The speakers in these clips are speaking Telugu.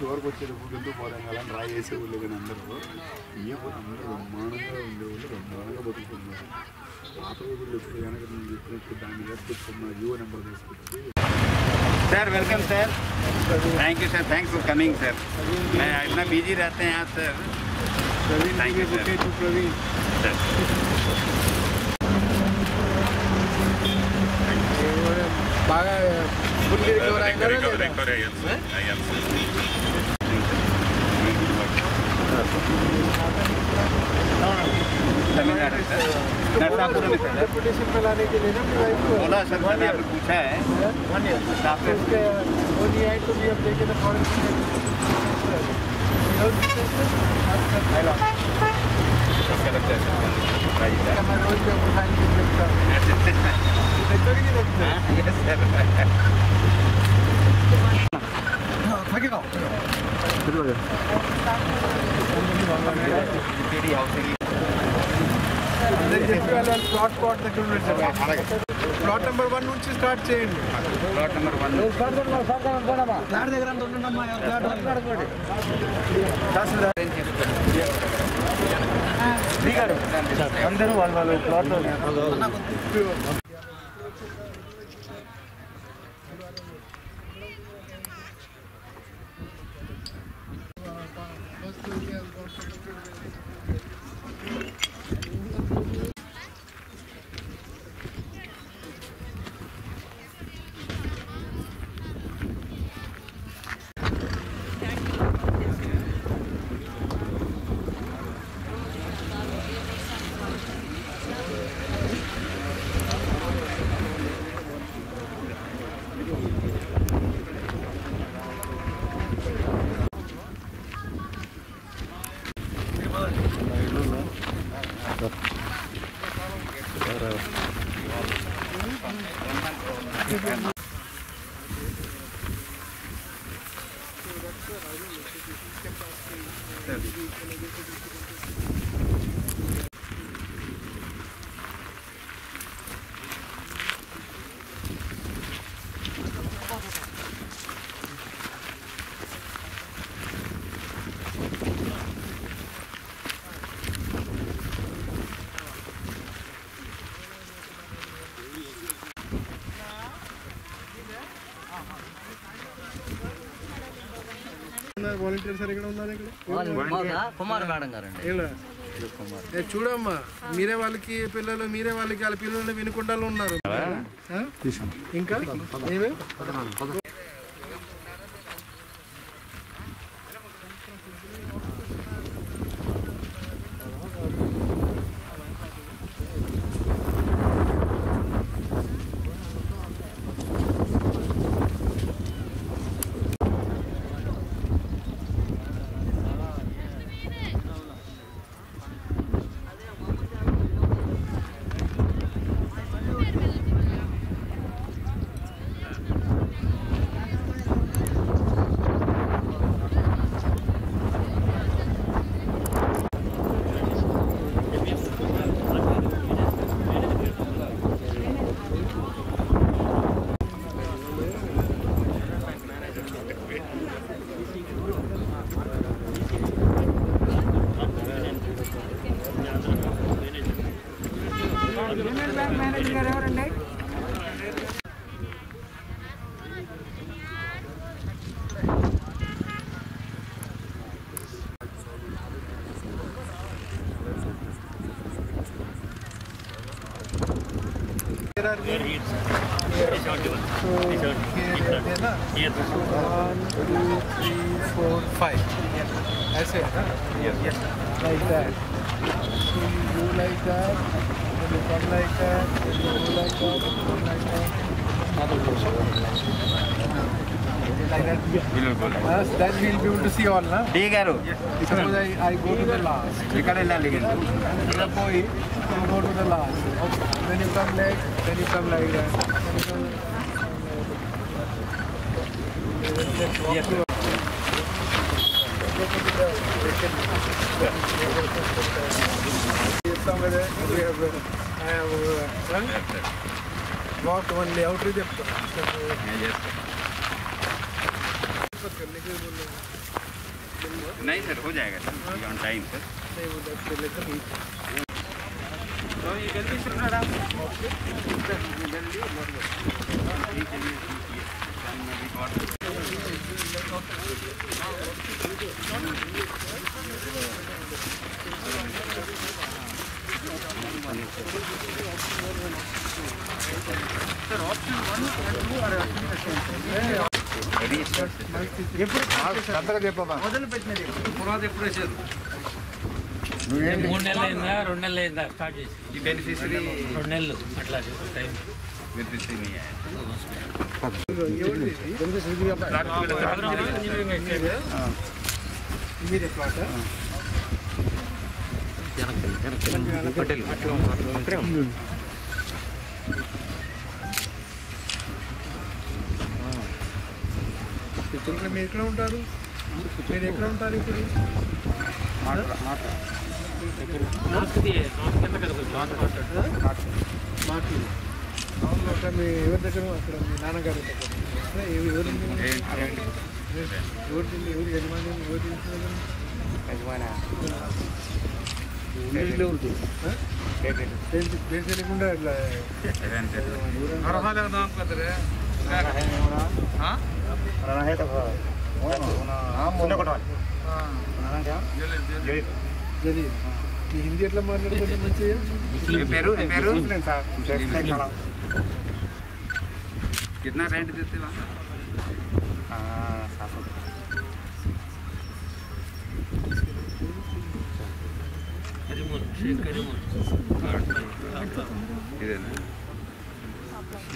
ఇటువరకు వచ్చేటప్పుడు ఎందుకు పోరంగాలని రాయి వేసేవాళ్ళు కానీ అందరూ అందరూ బ్రహ్మాండంగా ఉండేవాళ్ళు బ్రహ్మాండంగా బతుకుతున్నారు. పాత రోజులు ఎప్పుడు వెనక నేను చెప్పినట్టు దాన్ని వేసుకొచ్చుకున్న యువ నెంబర్ తీసుకొచ్చి sir welcome sir, thank you sir, thanks for coming sir. मैं इतना बिजी रहते हैं आप sir. Praveen thank you sir. Praveen బాగా ఫుల్ రికవర్ रेपुटेशन पे लाने के लिए ना बोला सर, मैंने आपने पूछा है तो भी अब देखे तो प्लॉट नंबर 1 నుంచి స్టార్ట్ చేయండి. प्लॉट नंबर 1 అందరూ వాళ్ళ ప్లాట్ వాలంటీర్స్ ఎక్కడ ఉన్నారు? ఇక్కడ కుమార్ మేడం గారండి. చూడమ్మా, మీరే వాళ్ళకి పిల్లలు, మీరే వాళ్ళకి వాళ్ళ పిల్లలు వినుకుంటాలో ఉన్నారు. ఇంకా ఏమేమి ऐसे है ना? Yes. Like that. So you go like that, then you come like that, then you go like that, then you come like that. Like that. Then we'll be able to see all, na? ठीक है रो। Suppose I go to the last. निकाले ना लेकिन। Boy, you go to the last. Okay. Then you come like, then you come like that. Yes. Somewhere there, I have walked one layout with it. करने के बोल नहीं सर, हो जाएगा सर ऑन टाइम सर। नहीं वो 10 से लेकर 20 तो ये जल्दी से बना रहा हूँ जल्दी ठीक है। सर ऑप्शन 1 2 और ఎప్పుడు కరెక్ట్గా చెప్పమ్మా. మొదలు పెట్టినది పునాది ఎప్పుడు వేసారు 3 నెలలు అయిందా 2 నెలలు అయిందా స్టార్ట్ చేసి ఈ బెనిఫిషరీ 2 నెలలు అట్లా టైం బెనిఫిషరీ नहीं है। మీరే ప్లాట్ పటేల్ ఇప్పుడు మీరు ఎక్కడ ఉంటారు? మీరు ఎక్కడ ఉంటారు ఇప్పుడు? మాకు అవును అక్కడ మీ ఎవరి దగ్గర అక్కడ మీ నాన్నగారి దగ్గర ఎవరు యజమాని ఎవరు పేరు తెలియకుండా ఇట్లా జలీల్ మీ హిందీ ఎట్లా మాట్లాడుతుంటే మంచిగా पेरू कितना रेंट देते वहाँ? इधर ना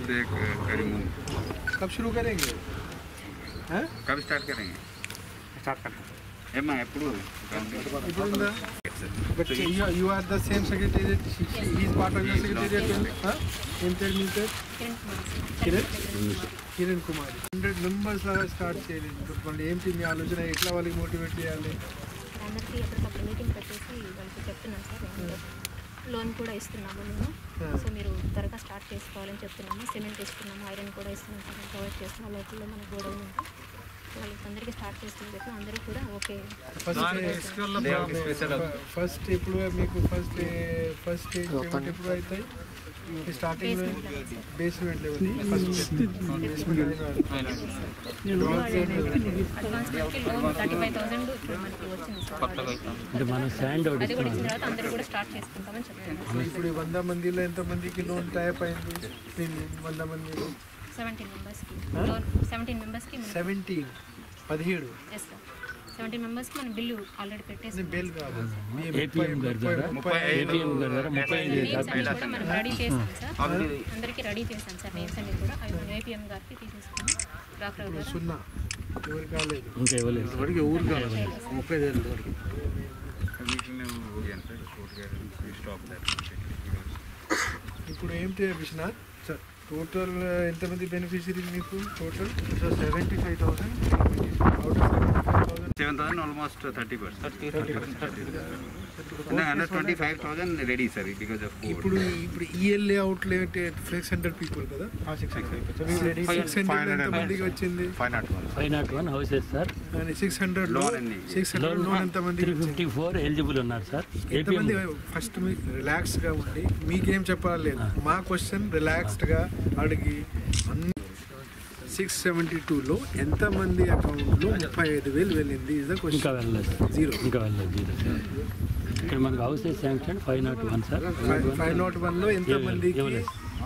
देख करीमन कब शुरू करेंगे? कब स्टार्ट करेंगे? ఏమ్మా ఎప్పుడు ఇప్పుడుందా? But you are the same secretariat. He is part of your secretariat. ఏం పేరు మీ పేరు? కిరణ్ కుమార్. 100 మెంబర్స్ లాగా స్టార్ట్ చేయలేదు. మళ్ళీ ఏంటి మీ ఆలోచన? ఎట్లా వాళ్ళకి మోటివేట్ చేయాలి? అందరికీ ఎప్పటికప్పుడు మీటింగ్ పెట్టేసి వాళ్ళకి చెప్తున్నాను సార్. లోన్ కూడా ఇస్తున్నాము మేము. సో మీరు త్వరగా స్టార్ట్ చేసుకోవాలని చెప్తున్నాము. సిమెంట్ ఇస్తున్నాము, ఐరన్ కూడా ఇస్తున్నాం సార్, ప్రొవైడ్ చేస్తున్నాం. లోకల్లో మన గోడౌన్ ఉంది, వాళ్ళకి అందరికీ స్టార్ట్ చేస్తుంది చెప్పి అందరూ కూడా ఓకే. ఫస్ట్ ఇప్పుడు మీకు ఫస్ట్ ఎప్పుడు అవుతాయి? Starting basement level first advance loan 35,000 ఇప్పుడు మనకి వచ్చింది సార్. మనం శాండ్ అది కూడా ఇచ్చిన తర్వాత అందరూ కూడా స్టార్ట్ చేసుకుంటామని చెప్తున్నాను. ఇప్పుడు 100 మందిలో ఎంతమందికి లోన్ టైప్ అయింది? 100 మందిలో 17 మెంబర్స్కి లోన్ 17 మెంబర్స్కి 17 ఎస్ సార్. 17 మెంబర్స్కి మనం బిల్లు ఆల్రెడీ పెట్టేసి బిల్ కాదు ఏపీఎం గారి ద్వారా 35 కూడా మనం రెడీ చేసాం సార్. అందరికీ రెడీ చేశాం సార్. నేమ్స్ అన్ని కూడా అవి మనం ఏపీఎం గారికి తీసేసుకుని డాక్టర్ గారు సున్నా ఎవరు కాలేదు. ఇంకా ఇవ్వలేదు कमीशन हो गया सर कोर्ट का स्टॉप दैट ఇప్పుడు ఏంటి విశ్వనాథ్ సార్ టోటల్ ఎంతమంది బెనిఫిషరీస్ మీకు? Total 75,000 out of 75,000 7,000 almost 30%. 125,000 ready sir because of code. ఇప్పుడు ఈఎల్ఏ అవుట్లెట్ 600 పీపుల్ కదా? 600 ఎంతమందికి వచ్చింది? 501 హౌసెస్ సార్. 600 లోన్ ఎంతమందికి వచ్చింది? 354 ఎలిజిబుల్ ఉన్నారు సార్. ఎంతమంది? ఫస్ట్ మీకు రిలాక్స్గా ఉండి మీకేం చెప్పాలి? మా క్వశ్చన్ రిలాక్స్డ్గా అడిగి అన్ని 672లో ఎంతమంది అకౌంట్లో 35,000 వెళ్ళింది? ఇస్ ద ఇంకా క్వశ్చన్. వెళ్ళలేదు, జీరో. ఇంకా వెళ్ళలేదు జీరో సార్. ఇక్కడ మనకు హౌసెస్ శాంక్షన్ 501 సార్. 501లో ఎంతమందికి?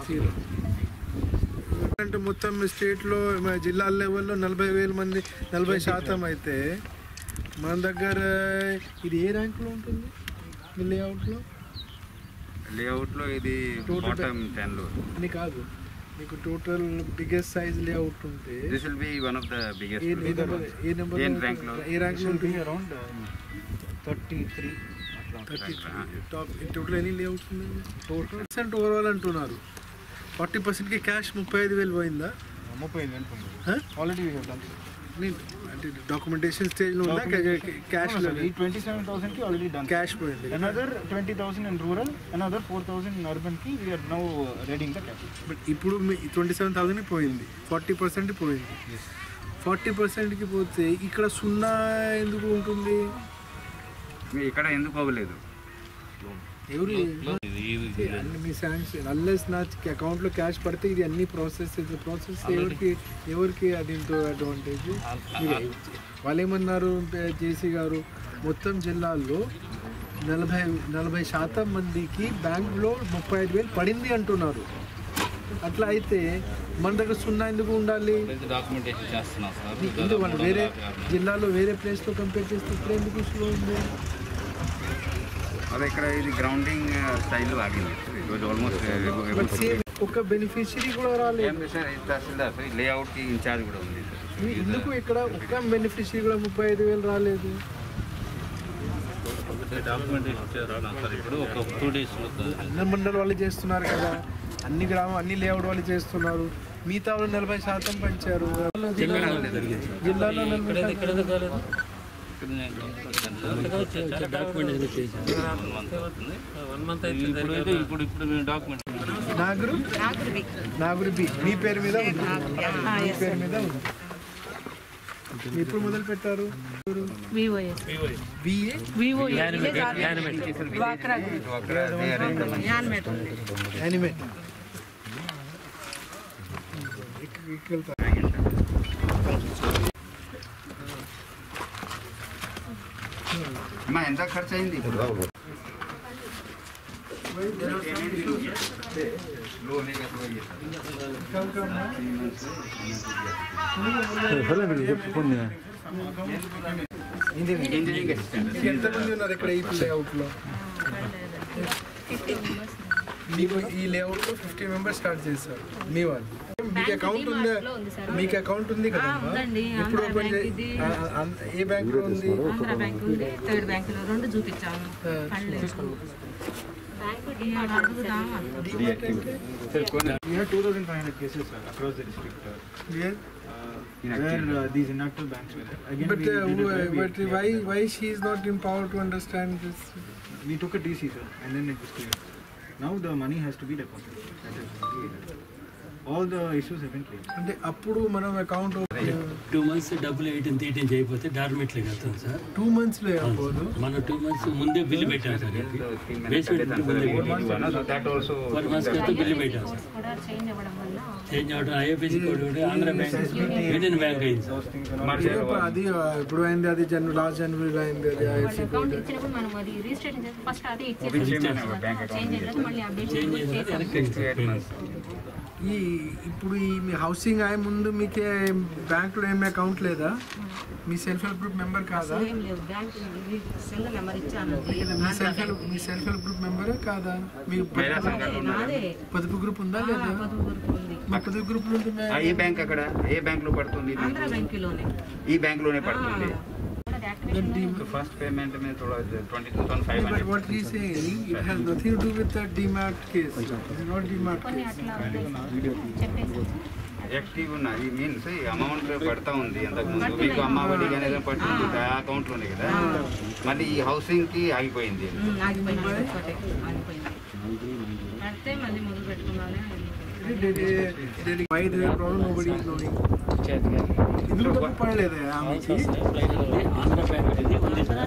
జీరో. అంటే మొత్తం స్టేట్లో జిల్లా లెవెల్లో 40,000 మంది 40% అయితే మన దగ్గర ఇది ఏ ర్యాంక్లో ఉంటుంది మీ లేఅవుట్లో? లేఅవుట్లో ఇది బాటమ్ 10 లో. అని కాదు, మీకు టోటల్ బిగ్గెస్ట్ సైజ్ లేఅవుట్ ఉంటే this will be one of the biggest. ఏ నెంబర్ ఏ ర్యాంక్లో ఉంటుంది? అరౌండ్ 33 టాప్ టోటల్ ఎన్ని లేఅవుట్స్ ఉన్నాయి? టోటల్ ఓవరాల్ అంటున్నారు. 40%కి క్యాష్ 35,000 పోయిందా? 35,000 ఆల్రెడీ వీ హావ్ డన్. అంటే డాక్యుమెంటేషన్ స్టేజ్లో ఉందా? Cash 27,000 already done. క్యాష్ పోయింది. Another 20,000 in rural, another 4,000 in urban కి we are now readying the cash. But ఇప్పుడు మీ 27,000 పోయింది, 40% పోయింది. 40%కి పోతే ఇక్కడ 0 ఎందుకు ఉంటుంది? ఇక్కడ ఎందుకు అవ్వలేదు? ఎవరు మీ శాంక్షన్ అన్లెస్ నా అకౌంట్లో క్యాష్ పడితే ఇది అన్ని ప్రాసెస్ ఎవరికి దీంతో అడ్వాంటేజ్? వాళ్ళు ఏమన్నారు జేసీ గారు, మొత్తం జిల్లాల్లో 40% మందికి బ్యాంకులో 35,000 పడింది అంటున్నారు. అట్లా అయితే మన దగ్గర 0 ఎందుకు ఉండాలి? వాళ్ళు వేరే జిల్లాలో వేరే ప్లేస్తో కంపేర్ చేస్తే ఇక్కడ ఎందుకు స్లో ఉంది? అదే ఇక్కడ ఇది గ్రౌండింగ్ స్టైల్ ఆగింది. ఒక బెనిఫిషియరీ కూడా రాలేదు తహసీల్దార్ లేఅవుట్కి ఇన్ఛార్జ్ కూడా ఉంది. ఎందుకు ఇక్కడ ఒక్క బెనిఫిషియరీ కూడా 35,000 రాలేదు? అన్ని మండలి వాళ్ళు చేస్తున్నారు కదా, అన్ని గ్రామం అన్ని లేఅవుట్ వాళ్ళు చేస్తున్నారు. మిగతా వాళ్ళు 40% పంచారు. జిల్లాలో 40%. నాగురు బి మీ పేరు మీద ఉంది. మీ పేరు మీద ఉంది. ఎప్పుడు మొదలు పెట్టారు? ఎంత ఖర్చు అయింది ఇప్పుడు? ఎంతమంది ఉన్నారు ఇక్కడ ఈ లేఅవుట్లో? ఈ లేఅవుట్లో 50 మెంబర్స్ స్టార్ట్ చేశారు. మీ వాళ్ళు మీకు అకౌంట్ ఉంది కదా? ఇప్పుడు ఓపెన్ ఏ బ్యాంక్ లో ఉంది? ఆంధ్ర బ్యాంక్ ఉంది, థర్డ్ బ్యాంక్ లో 2 చూపించాము. We have 2,500 cases across the district where these inactive banks were there. Again, but why she is not empowered to understand this? we took a DC, sir, and then it was clear. Now the money has to be deposited. That is all the issues have been cleared. అంటే అప్పుడు మనం అకౌంట్ 2 months డబ్బులు 18 అయిపోతే డార్మెట్లకి వెళ్తాం సార్. 2 months లో అయిపోదు. మనం 2 months ముందే బిల్లు పెట్టాం సార్. బేస్మెంట్ ముందే 1 month క్రితం బిల్లు పెట్టాం సార్. చేంజ్ అవ్వడం IFSC code Andhra bank union bank అయింది సార్. అది ఇప్పుడు అయింది, అది లాస్ట్ జనవరిలో అయింది. అది ఐఎఫ్ఎస్సి కోడ్ ఇప్పుడు ఈ మీ హౌసింగ్ అయ్యే ముందు మీకే బ్యాంకులో ఏమి అకౌంట్ లేదా? మీ సెల్ఫ్ హెల్ప్ గ్రూప్ మెంబర్ కాదా? మీ సెల్ఫ్ హెల్ప్ గ్రూప్ మెంబరే కాదా? మీ పొదుపు గ్రూప్ ఉందా లేదా? మా పొదుపు గ్రూప్ ఏ బ్యాంక్ అక్కడ ఏ బ్యాంక్ లో పడుతుంది? ఈ బ్యాంక్ లోనే పడుతుంది. First payment में थोड़ा 22,500. But what he is saying, it has nothing to do with the DMAT case. It is not DMAT case. Active ఉన్నది మీన్స్ అమౌంట్ పడతా ఉంది. అంతకుముందు మీకు అమ్మఒడి అనేది పడుతుంది ఆ అకౌంట్లోనే కదా, మళ్ళీ ఈ హౌసింగ్కి ఆగిపోయింది. Why there is problem? Nobody is knowing. ఇందులో తప్పు పడలేదా ఆమెకి? ఆంధ్ర బ్యాంక్ అనేది ఉంది సార్.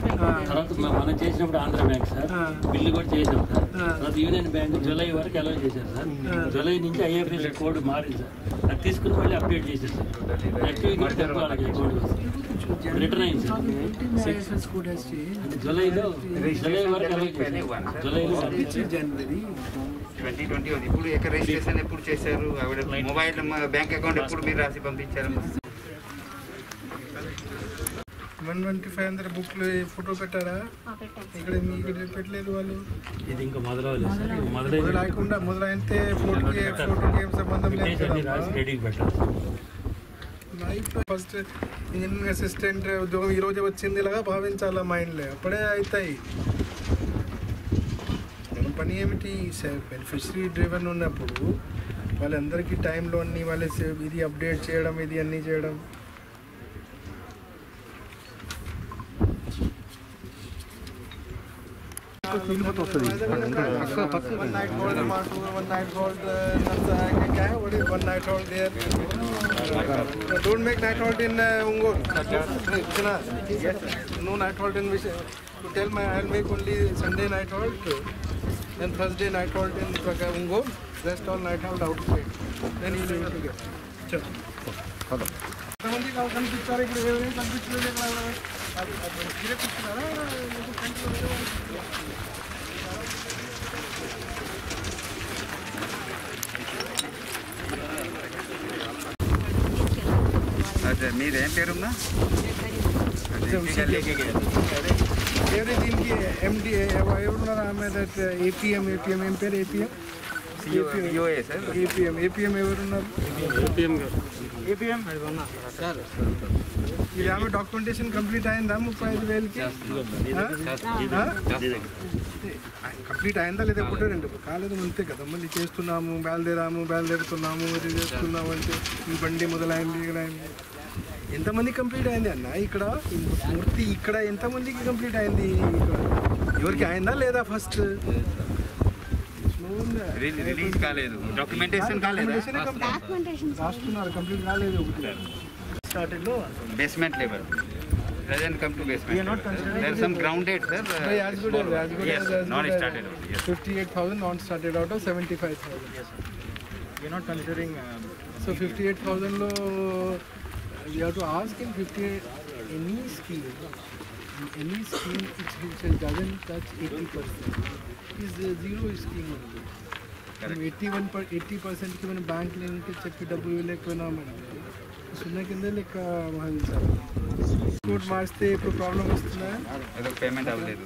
తర్వాత మనం చేసినప్పుడు ఆంధ్ర బ్యాంక్ సార్ బిల్లు కూడా చేసాం సార్. తర్వాత యూనియన్ బ్యాంక్ జూలై వరకు అలౌ చేశారు సార్. జూలై నుంచి ఐఎఫ్ఎస్సి కోడ్ మారింది సార్. అది తీసుకుని మళ్ళీ అప్డేట్ చేశారు సార్. నెక్స్ట్ వీక్ కూడా తెలుగు వాళ్ళకి కోడ్ రిటర్న్ అయింది సార్. జూలై వరకు అలౌ చేశారు. జూలైలో జనవరి 2020 ఇప్పుడు ఎక్కడ రిజిస్ట్రేషన్ ఎప్పుడు చేశారు? ఆవిడ మొబైల్ బ్యాంక్ అకౌంట్ ఎప్పుడు మీరు రాసి పంపించారు? 125 బుక్లు ఫోటో పెట్టారా? ఇక్కడ పెట్టలేదు వాళ్ళు. ఇది ఇంకా మొదలవలేదు సార్. మొదలైతే ఫోటోకి ఏం సంబంధం లేదు. రెడీకి పెట్టాలి. లైఫ్ ఫస్ట్ ఇంజనీరింగ్ అసిస్టెంట్ ఉద్యోగం ఈరోజే వచ్చింది ఇలాగా భావించాలా మైండ్లో, అప్పుడే అవుతాయి. మన పని ఏమిటి? బెనిఫిషరీ డ్రివెన్ ఉన్నప్పుడు వాళ్ళందరికీ టైంలో అన్ని వాళ్ళ ఇది అప్డేట్ చేయడం, ఇది అన్నీ చేయడం. One night hold Matur, one night hold what is one night hold there? Don't make night hold in Ungol. No night hold in which to tell my I'll make only Sunday night hold and Thursday night hold in Ungol. Rest all night hold outside. Then you will get. Sure. Hello. కనిపించారు ఇప్పుడు ఎవరైనా కనిపించలేదు అదే మీదేం పేరున్నా ఎవరి దీనికి ఎండి ఎవరున్నారా ఆమె ఏపీఎం ఏం పేరు ఏపీఎం ఏపీఎం ఎవరున్నారు ఇది ఆమె డాక్యుమెంటేషన్ కంప్లీట్ అయిందా 35,000కి కంప్లీట్ అయిందా లేదా ఒకటే రెండు కాలేదు అంతే కదా మళ్ళీ చేస్తున్నాము బయలుదేరుతున్నాము ఇది చేస్తున్నాము అంటే ఈ బండి మొదలైంది ఎంతమంది కంప్లీట్ అయింది అన్న ఇక్కడ పూర్తి ఇక్కడ ఎంతమందికి కంప్లీట్ అయింది ఇక్కడ ఎవరికి అయిందా లేదా ఫస్ట్ రిలీజ్ కాలేదు డాక్యుమెంటేషన్ కాలేదు రాస్తున్నారు కంప్లీట్ కాలేదు ఒకటి స్టార్టింగ్లో basement level. Doesn't come to basement. We are not considering. There is some grounded, sir. As good yes, as not started out. Yes. 58,000 not started out of 75,000. Yes, sir. We are not considering. So 58,000 lo we have to ask in 58 any scheme which doesn't touch 80% is zero scheme only. 80% की मैंने बैंक लेने के चेक पे डब्ल्यू लेకపోయినా సున్నా కింద లెక్క మహిళించాలి కోడ్ మార్చితే ఇప్పుడు ప్రాబ్లం వస్తుందా ఏదో పేమెంట్ అవ్వలేదు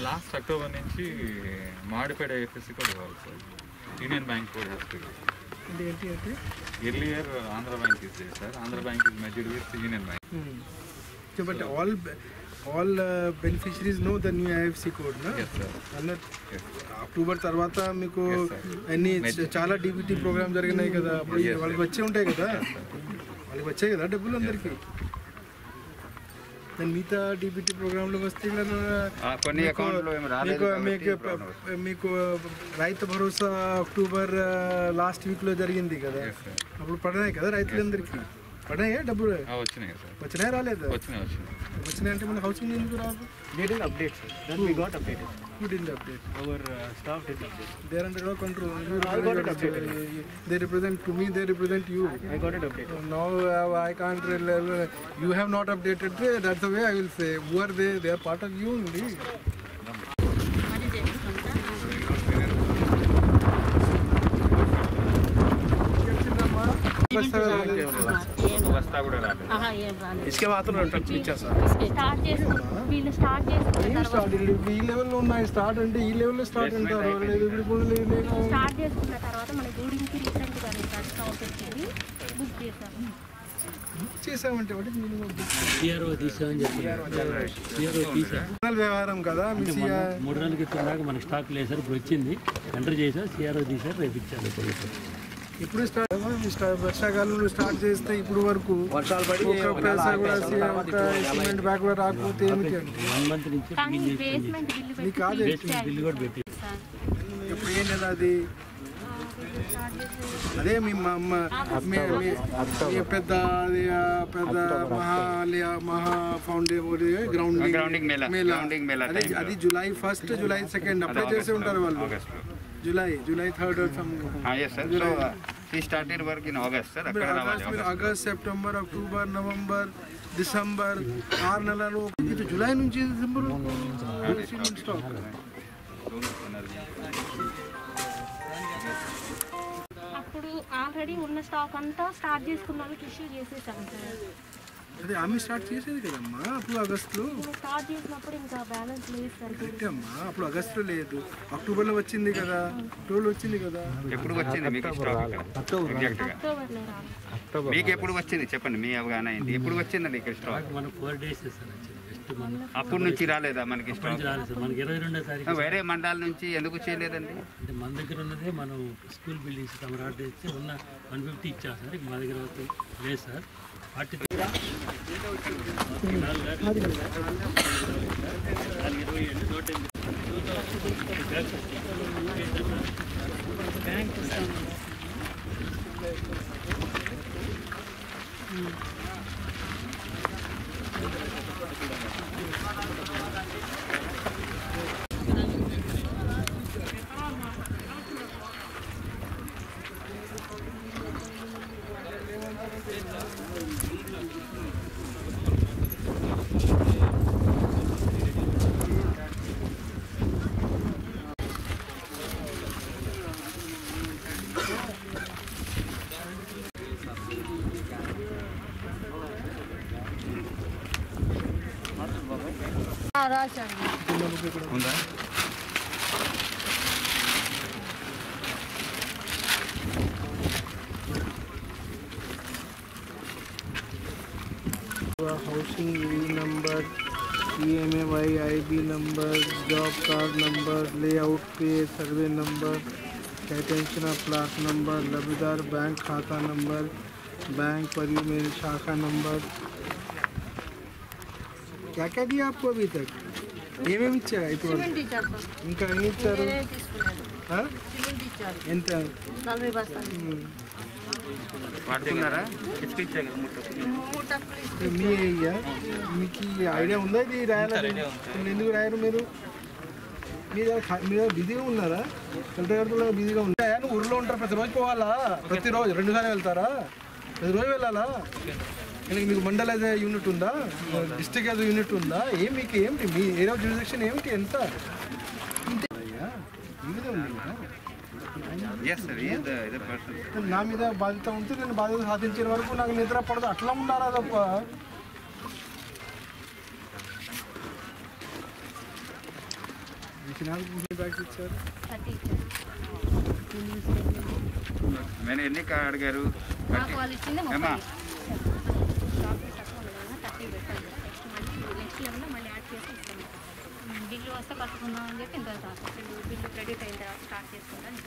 లాస్ట్ అక్టోబర్ నుంచి మాడిఫైడ్ ఐఎఫ్ఎస్సి కోడ్ ఇవ్వాలి సార్ యూనియన్ బ్యాంక్ కోడ్ వస్తుంది అంటే ఏంటి అంటే earlier Andhra bank is sir Andhra bank is measured with union bank but all beneficiaries know the new IFC code na yes sir అన్నట్ అక్టోబర్ తర్వాత మీకు అన్ని చాలా డీబీటీ ప్రోగ్రామ్ జరిగినాయి కదా వాళ్ళకి వచ్చే ఉంటాయి కదా వాళ్ళకి వచ్చాయి కదా డబ్బులు అందరికీ మిగతా డీబీటీ ప్రోగ్రాంలో వస్తే కొన్ని అకౌంట్లో మీకు రైతు భరోసా అక్టోబర్ లాస్ట్ వీక్లో జరిగింది కదా అప్పుడు పడినాయి కదా రైతులందరికీ పడినాయా డబ్బులు వచ్చినాయి సార్ వచ్చినాయి రాలేదు వచ్చినాయి అంటే మన హౌసింగ్ ఎందుకు రాదు They didn't update, sir. Then we got updated. Who didn't update? Our staff didn't update. They are under our control. I got it updated. They represent to me. They represent you. I got it updated. Now I can't. You have not updated. That's the way I will say. Who are they? They are part of you only. వస్తా కూడా రాలేదు इसके मात्र ఇచ్చారు సార్ వీళ్ళు స్టార్ట్ ఈ లెవెల్లో ఉన్నాయి స్టార్ట్ అంటే ఈ లెవెల్లో స్టార్ట్ అంటారు స్టార్ట్ చేసుకున్న తర్వాత మన గూడింగ్కి రీసెంట్గా స్టాక్ వచ్చింది బుక్ చేశాము చేసామంటే వ్యవహారం కదా 3 రోజుల క్రితం దాకా మనకి స్టాక్ లేదు సార్ ఇప్పుడు వచ్చింది ఎంటర్ చేశారు సిఆర్ఓ తీసారు రేపు ఇచ్చారు ఇప్పుడు స్టార్ట్ వర్షాకాలంలో స్టార్ట్ చేస్తే ఇప్పుడు వరకు వర్షాలు పడి ఒక పైసా కూడా ఒక ఎస్టిమేట్ బ్యాక్ రాకపోతే ఏమిటి అంటే 1 మంత్ నుంచి కానీ బేస్మెంట్ బిల్లు కాదు బిల్లు కూడా పెట్టి ఇప్పుడు ఏం కదా అది అదే మీ పెద్ద మహా గ్రౌండింగ్ మేళ అది July 1st July 2nd apply చేసి ఉంటారు వాళ్ళు July 3rd or something. Yes sir. So he started work in August sir. August, September, October, November, December 6 నెలలు ఇది జూలై నుంచి డిసెంబర్ స్టాక్ అప్పుడు ఆల్రెడీ ఉన్న స్టాక్ అంతా స్టార్ట్ చేసుకున్న వాళ్ళకి ఇష్యూ చేసేసాం సార్ అదే ఆమె స్టార్ట్ చేసేది కదమ్మా అప్పుడు ఆగస్టులో స్టార్ట్ చేసినప్పుడు ఇంకా బ్యాలెన్స్ లేదు సార్ అమ్మా అప్పుడు ఆగస్టులో లేదు అక్టోబర్లో వచ్చింది కదా అక్టోబర్లో వచ్చింది కదా ఎప్పుడు వచ్చింది మీకు స్టాక్ అక్టోబర్లో రాదు మీకు ఎప్పుడు వచ్చింది చెప్పండి మీ అవగాహన ఏంటి ఎప్పుడు వచ్చిందండి ఇక్కడ స్టాక్ మనకు 4 days సార్ అప్పటి నుంచి రాలేదా మనకి స్టాక్ రాలేదు సార్ మనకి 22వ తారీఖు వేరే మండలాల నుంచి ఎందుకు చేయలేదండి అంటే మన దగ్గర ఉన్నదే మనం స్కూల్ బిల్డింగ్స్ తమరాట ఇస్తే ఉన్న 150 ఇచ్చాం సార్ మా దగ్గర లేదు సార్ 40 ఉందా? Housing number, EMI number, job card number, layout पे survey number, attention of plot number, लबीदार बैंक खाता नंबर, बैंक परिमेल शाखा नंबर। क्या क्या दिया आपको अभी तक? ఏమేమి ఇచ్చారు ఇప్పుడు ఇంకా ఏమి ఇచ్చారు? ఎంత వాడుతున్నారా? మీ అయ్యా మీకు ఐడియా ఉందా ఇది రాయాలని? ఎందుకు రాయరు మీరు? మీరు బిజీగా ఉన్నారా? కలెక్టర్ గారితో బిజీగా ఉన్నాయా? నువ్వు ఊరిలో ఉంటారు, ప్రతిరోజు పోవాలా? ప్రతిరోజు 2 సార్లు వెళ్తారా? ప్రతిరోజు వెళ్ళాలా? మీకు మండల యూనిట్ ఉందా? డిస్ట్రిక్ట్ యాజ్ యూనిట్ ఉందా? మీకు ఏమిటి మీ ఏరియా జ్యూరిడిక్షన్ ఏమిటి? ఎంత నా మీద బాధ్యత ఉంటే నేను బాధ్యత సాధించిన వరకు నాకు నిద్ర పడదు. అట్లా ఉన్నారా తప్ప బ్యాగ్స్ ఇచ్చారు. నేను ఎన్ని అడిగారు? ఏమా బిల్లు వస్తే కట్టుకుందాం అని చెప్పి ఇంత బిల్లు క్రెడిట్ అయిన తర్వాత స్టార్ట్ చేసుకుంటాను.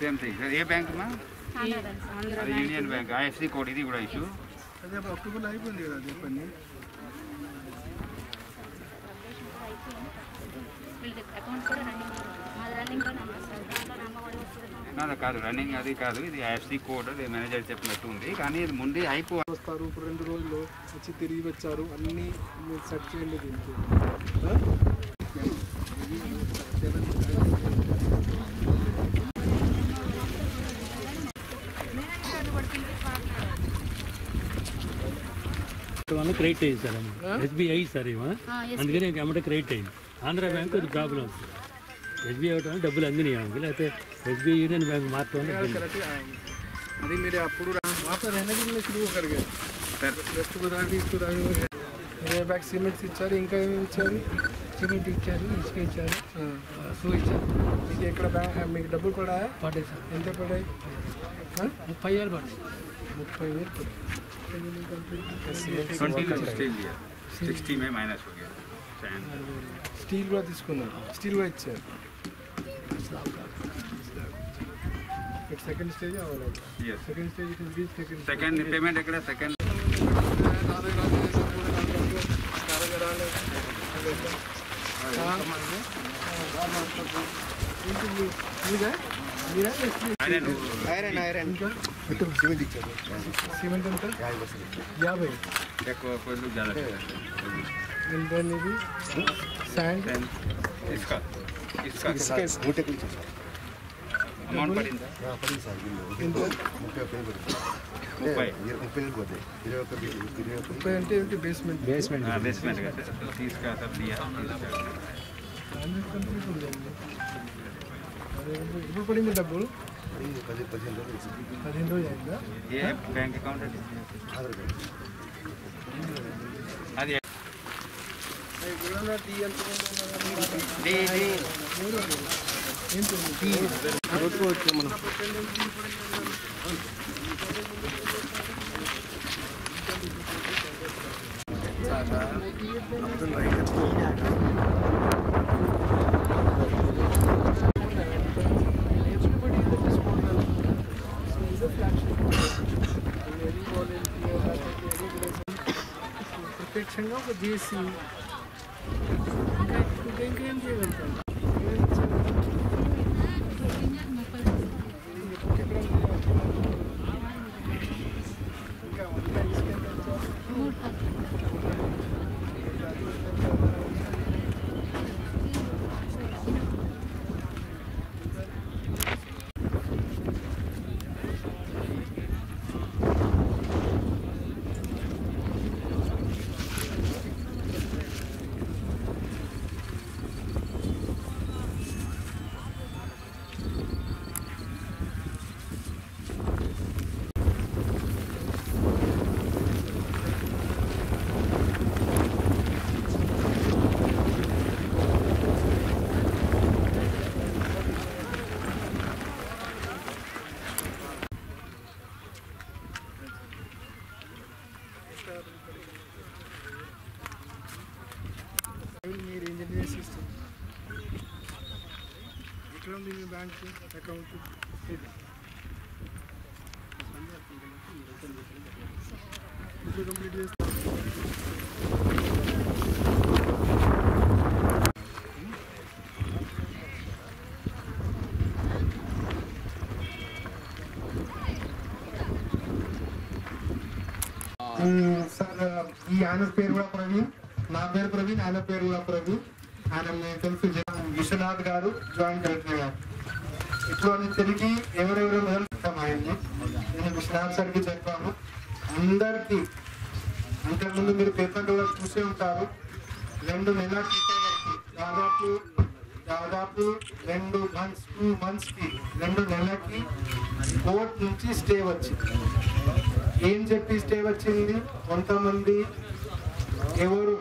Same thing. ఏ బ్యాంక్ మా? అది యూనియన్ బ్యాంక్. IFSC కోడ్ ఇది కూడా ఇష్యూ. అదే అక్టోబర్ అయిపోయింది కదా అదే పని. అకౌంట్ కూడా రన్నింగ్ నాది కాదు, రన్నింగ్ అది కాదు. ఇది IFSC కోడ్ అది మేనేజర్ చెప్పినట్టు ఉంది, కానీ ఇది ముందే వస్తారు. ఇప్పుడు 2 రోజుల్లో వచ్చి తిరిగి వచ్చారు. అన్నీ మీరు సెట్ చేయండి దీనికి. క్రెడిట్ అయింది సార్, SBI సార్ ఏమో, అందుకని అమౌంట్ క్రెడిట్ అయింది. ఆంధ్ర బ్యాంక్ అది ప్రాబ్లం వస్తుంది. SBI అవటం డబ్బులు అందినాయి, లేకపోతే SBI యూనియన్ బ్యాంక్ మాత్రం. అది మీరు అప్పుడు బ్యాగ్ సిమెంట్స్ ఇచ్చారు. ఇంకా ఏమి ఇచ్చారు? సిమెంట్ ఇచ్చారు, ఇసుక ఇచ్చారు, షూ ఇచ్చారు. మీకు ఎక్కడ మీకు డబ్బులు కూడా పడ్డాయి సార్. ఎంత పడ్డాయి? 30,000 పడ్డాయి. 30,000 60 में माइनस हो गया. స్టీల్ కూడా తీసుకున్నారు. స్టీల్ కూడా ఇచ్చారు. సెకండ్ స్టేజ్ అవ్వాలి. సెకండ్ స్టేజ్ సెకండ్ పేమెంట్ ఎక్కడ? సెకండ్ ఐరన్ ఇంకా సిమెంట్ ఇచ్చారు. సిమెంట్ ఎంత? 50. ఎక్కువ ఎంత ఇది? శాండ్ इसका అమౌంట్ పడిందా? పడింది సార్. ఎంత? 30 అంటే ఏంటి? బేస్మెంట్. बेसमेंट का 30 का सब दिया. ఇప్పుడు పడింది డబ్బులు? 15 రోజులు అయిందా? ఏ బ్యాంక్ అకౌంట్ అది? అది కొట్టుకోవచ్చు మనం. ప్రత్యక్షంగా ఒక చేసి ఇంకేం చేయగలుగుతాం. ఉంది మీ బ్యాంక్ అకౌంట్? కంప్లీట్ చేస్తాం. సార్ ఈ ఆయన పేరు కూడా ప్రవీణ్, నా పేరు ప్రవీణ్, ఆయన పేరు కూడా ప్రవీణ్. ఆయన తెలుసు విశ్వనాథ్ గారు, జాయింట్ కలెక్టర్ గారు. ఇప్పుడు అని తిరిగి ఎవరెవరు మొదలుపెట్టాము ఆయన్ని. నేను విశ్వనాథ్ సార్కి చెప్పాము. అందరికీ అంతకుముందు మీరు పేపర్లో కూడా చూసే ఉంటారు, 2 నెలల క్రితం వరకు దాదాపు 2 మంత్స్కి 2 నెలలకి కోర్టు నుంచి స్టే వచ్చింది. ఏం చెప్పి స్టే వచ్చింది? కొంతమంది ఎవరు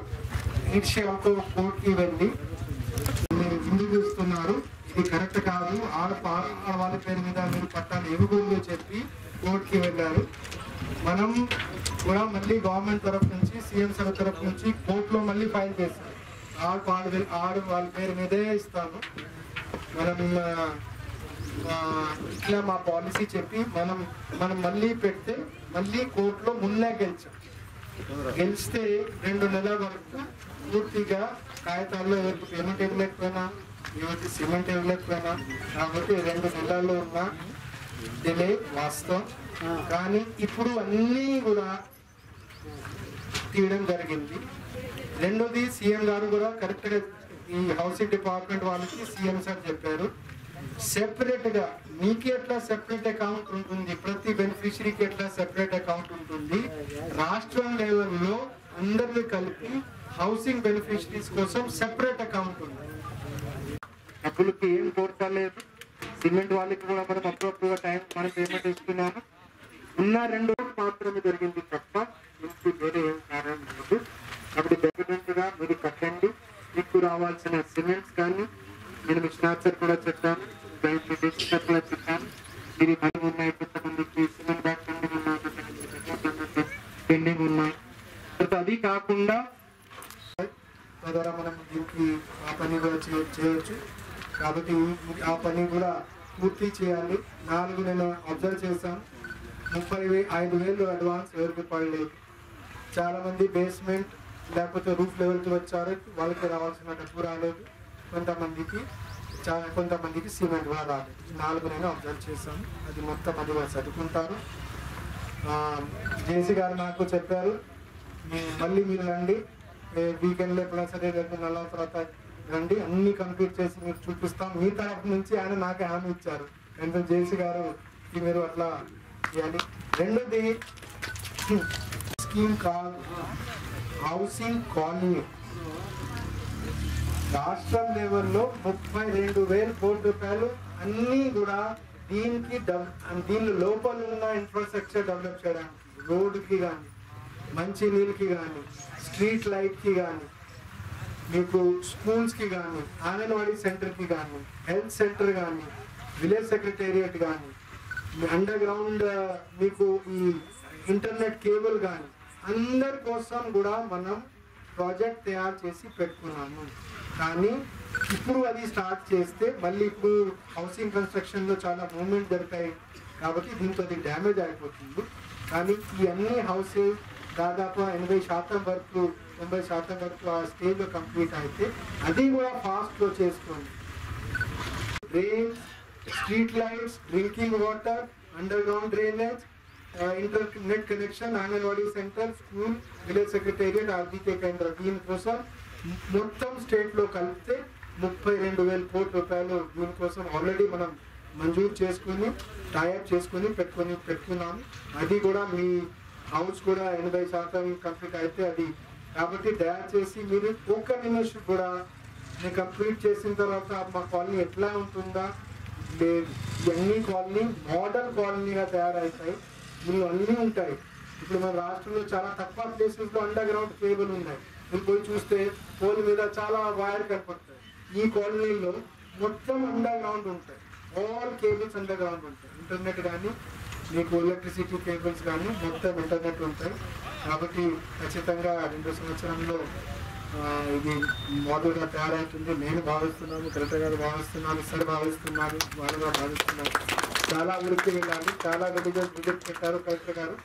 ఈర్ష్యతో కోర్టుకి వెళ్ళి మీరు ఎందుకు చూస్తున్నారు, ఇది కరెక్ట్ కాదు, వాళ్ళ పేరు మీద మీరు పట్టాలు ఇవ్వకూడదు చెప్పి కోర్టుకి వెళ్ళారు. మనం కూడా మళ్ళీ గవర్నమెంట్ తరఫు నుంచి, సీఎం సార్ తరఫు నుంచి కోర్టులో మళ్ళీ ఫైల్ చేస్తాం. వాళ్ళ పేరు మీదే ఇస్తాము. మనం ఇట్లా మా పాలసీ చెప్పి మనం మళ్ళీ పెడితే మళ్ళీ కోర్టులో మున్నే గెలిస్తే 2 నెలల వరకు పూర్తిగా కాగితాల్లో ఎవరికి పేమెంట్ ఇవ్వలేకపోయినా, ఎవరికి సిమెంట్ ఇవ్వలేకపోయినా, కాబట్టి 2 నెలల్లో ఉన్న డిలే వాస్తవం. కానీ ఇప్పుడు అన్నీ కూడా తీయడం జరిగింది. రెండోది, సీఎం గారు కూడా కరెక్ట్గా ఈ హౌసింగ్ డిపార్ట్మెంట్ వాళ్ళకి సీఎం సార్ చెప్పారు, సెపరేట్ గా మీకు ఎట్లా సెపరేట్ అకౌంట్ ఉంటుంది, ప్రతి బెనిఫిషరీకి ఎట్లా సెపరేట్ అకౌంట్ ఉంటుంది, రాష్ట్రం లెవెల్లో అందరినీ కలిపి హౌసింగ్ బెనిఫిషరీస్ కోసం సెపరేట్ అకౌంట్ ఉంది. డబ్బులకి ఏం కోరలేదు. సిమెంట్ వాళ్ళకి కూడా మనం అప్పుడప్పుడుగా టైం మనం పేమెంట్ ఇస్తున్నాము. ఉన్న 2 మాత్రమే జరిగింది తప్ప ఇంటి వేరే ఏం కారణం లేదు. కాబట్టి డెఫినెట్ గా మీరు కట్టండి. మీకు రావాల్సిన సిమెంట్స్ కానీ నేను విశ్వనాథ్ సార్ కూడా చెప్పాను, బ్యాంక్ కూడా చెప్పాను, ఇది మనీ ఉన్నాయి, కొంతమందికి సిమెంట్ బ్యాగ్ పెండింగ్ ఉన్నాయి, పెండింగ్ ఉన్నాయి. అది కాకుండా ద్వారా మనం దీనికి ఆ పని కూడా చేయొచ్చు. కాబట్టి ఆ పని కూడా పూర్తి చేయాలి. 4 నేను అబ్జర్వ్ చేశాను, 35,000 అడ్వాన్స్ ఎవరికి పడలేదు. చాలామంది బేస్మెంట్ లేకపోతే రూఫ్ లెవెల్కి వచ్చారు, వాళ్ళకి రావాల్సిన డబ్బు రాలేదు. కొంతమందికి సిమెంట్ కూడా రాలేదు. 4 నేను అబ్జర్వ్ చేశాను. అది మొత్తం అది వాళ్ళు చదువుకుంటారు. జేసీ గారు నాకు చెప్పారు, మళ్ళీ మీరు రండి, వీకెండ్లో ఎప్పుడైనా సరే 2 నెలల తర్వాత రండి, అన్ని కంప్లీట్ చేసి మీరు చూపిస్తాం. మీ తరఫు నుంచి ఆయన నాకు హామీ ఇచ్చారు. ఎందుకంటే జేసీ గారు మీరు అట్లా చేయాలి. రెండోది స్కీమ్ కాల్ హౌసింగ్ కాలనీ. రాష్ట్రం లెవెల్లో 32,000 కోట్ల రూపాయలు అన్నీ కూడా దీని లోపల ఉన్న ఇన్ఫ్రాస్ట్రక్చర్ డెవలప్ చేయడానికి, రోడ్డుకి కానీ, మంచి నీళ్ళకి కానీ, స్ట్రీట్ లైట్కి కానీ, మీకు స్కూల్స్కి కానీ, అంగన్వాడీ సెంటర్కి కానీ, హెల్త్ సెంటర్ కానీ, విలేజ్ సెక్రటేరియట్ కానీ, అండర్ గ్రౌండ్ మీకు ఈ ఇంటర్నెట్ కేబుల్ కానీ, అందరి కోసం కూడా మనం ప్రాజెక్ట్ తయారు చేసి పెట్టుకున్నాము. కానీ ఇప్పుడు అది స్టార్ట్ చేస్తే మళ్ళీ ఇప్పుడు హౌసింగ్ కన్స్ట్రక్షన్లో చాలా మూవ్మెంట్ జరుగుతాయి కాబట్టి దీంతో అది డ్యామేజ్ అయిపోతుంది. కానీ ఈ అన్ని హౌసెస్ దాదాపు 80% వరకు 90% వరకు ఆ స్టేజ్లో కంప్లీట్ అయితే అది కూడా ఫాస్ట్లో చేసుకోండి. Drains, street lights, drinking water, under ground drainage, internet connection, anganwadi centre, school, village secretariat, RBK కేంద్రం, దీనికోసం మొత్తం స్టేట్లో కలిపితే 32,000 కోట్ల రూపాయలు దీనికోసం ఆల్రెడీ మనం మంజూరు చేసుకుని టైఅప్ చేసుకుని పెట్టుకున్నాము. అది కూడా మీ హౌస్ కూడా 80% కంప్లీట్ అయితే అది. కాబట్టి దయచేసి మీరు ఒక్క నిమిషం కూడా నేను కంప్లీట్ చేసిన తర్వాత మా కాలనీ ఎట్లా ఉంటుందా, ఇవన్నీ కాలనీ మోడల్ కాలనీగా తయారవుతాయి. మీరు అన్నీ ఉంటాయి. ఇప్పుడు మన రాష్ట్రంలో చాలా తక్కువ ప్లేసెస్లో అండర్ గ్రౌండ్ కేబుల్ ఉన్నాయి. మీరు పోయి చూస్తే పోల్ మీద చాలా వైర్ కనపడతాయి. ఈ కాలనీలో మొత్తం అండర్ గ్రౌండ్ ఉంటాయి. ఆల్ కేబుల్స్ అండర్ గ్రౌండ్ ఉంటాయి. ఇంటర్నెట్ కానీ, మీకు ఎలక్ట్రిసిటీ కేబుల్స్ కానీ మొత్తం ఇంటర్నెట్ ఉంటాయి. కాబట్టి ఖచ్చితంగా 2 సంవత్సరంలో ఇది మోడల్గా తయారవుతుంది. నేను భావిస్తున్నాను, కలెక్టర్ గారు భావిస్తున్నాను, సార్ భావిస్తున్నాను, వాళ్ళుగా భావిస్తున్నారు. చాలా అభివృద్ధి వెళ్ళాలి, చాలా విజిట్ పెట్టారు కలెక్టర్ గారు.